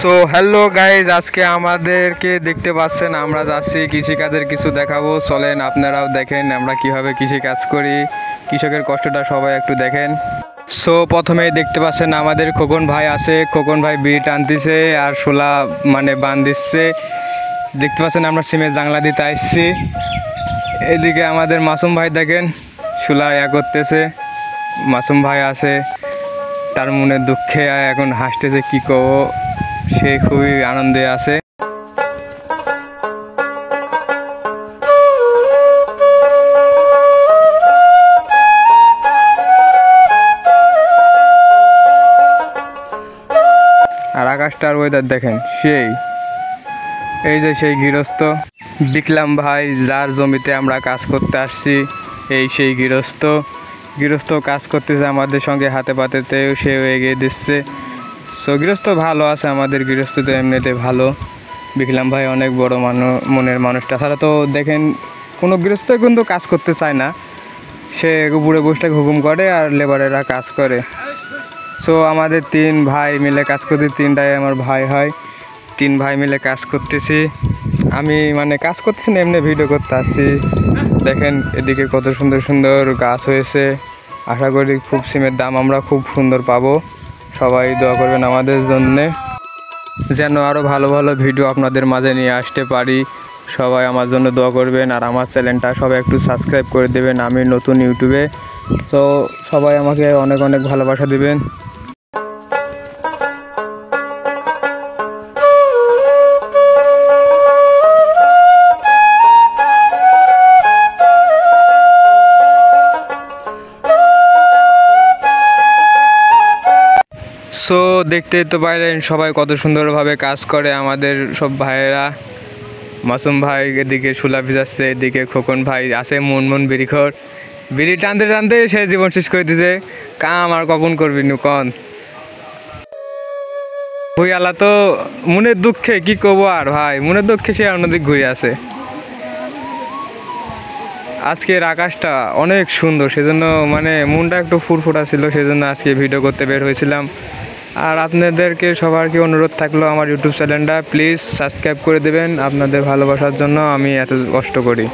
So hello guys, আজকে আমাদেরকে দেখতে পাচ্ছেন আমরা যাচ্ছি কৃষিকাজের কিছু দেখাবো। চলেন আপনারাও দেখেন আমরা কিভাবে কৃষিকাজ করি, কৃষকের কষ্টটা সবাই একটু দেখেন। সো প্রথমেই দেখতে পাচ্ছেন আমাদের খোকন ভাই আছে, খোকন ভাই বিড়ি টানতেছে আর শোলা বান দিচ্ছে। দেখতে পাচ্ছেন আমরা সিমের জাংলা দিতে আসছি। এদিকে আমাদের মাসুম ভাই দেখেন শোলা করতেছে। মাসুম ভাই আছে, তার মনে দুঃখে এখন হাসতেছে, কি করবো, সে খুবই আনন্দে আছে। আর আকাশটার ওয়েদার দেখেন এই যে সেই গৃহস্থ বিকলাম ভাই, যার জমিতে আমরা কাজ করতে আসছি, সেই গৃহস্থ কাজ করতেছে আমাদের সঙ্গে হাতে পাতেতেও সেও এগিয়ে দিচ্ছে। সো গৃহস্থ ভালো আছে, আমাদের গৃহস্থ তো এমনিতে ভালো। বিকলাম ভাই অনেক বড় মনের মানুষ। তাছাড়া তো দেখেন কোনো গৃহস্থ কিন্তু কাজ করতে চায় না, সে উপরে বসে হুকুম করে আর লেবারেরা কাজ করে। সো আমাদের 3 ভাই মিলে কাজ করতে, 3টাই আমার ভাই হয়, 3 ভাই মিলে কাজ করতেছি। আমি কাজ করতেছি না, এমনি ভিডিও করতে আসছি। দেখেন এদিকে কত সুন্দর সুন্দর গাছ হয়েছে। আশা করি খুব সিমের দাম আমরা খুব সুন্দর পাবো। সবাই দোয়া করবেন আমাদের জন্যে, যেন আরও ভালো ভালো ভিডিও আপনাদের মাঝে নিয়ে আসতে পারি। সবাই আমার জন্য দোয়া করবেন আর আমার চ্যানেলটা সবাই একটু সাবস্ক্রাইব করে দেবেন। আমি নতুন ইউটিউবে, তো সবাই আমাকে অনেক অনেক ভালোবাসা দেবেন। সো দেখতেই তো পাইলেন সবাই কত সুন্দরভাবে কাজ করে আমাদের সব ভাইয়েরা। মাসুম ভাই এদিকে শোলা ভিজাচ্ছে, এদিকে খোকন ভাই আছে মন বিড়িখোর, বিড়ি টানতে টানতে সে জীবন শেষ করে দিতে। কাম আর কখন করবি নু কন ভুইয়ালা তো মনের দুঃখে কি করবো আর ভাই, মনের দুঃখে সে অন্যদিক ঘুরে আছে। আজকের আকাশটা অনেক সুন্দর, সেজন্য মনটা একটু ফুরফুরা ছিল, সেজন্য আজকে ভিডিও করতে বের হয়েছিলাম। আর আপনাদেরকে সবারকে অনুরোধ থাকলো আমার ইউটিউব চ্যানেলটা প্লিজ সাবস্ক্রাইব করে দেবেন। আপনাদের ভালোবাসার জন্য আমি এত কষ্ট করি।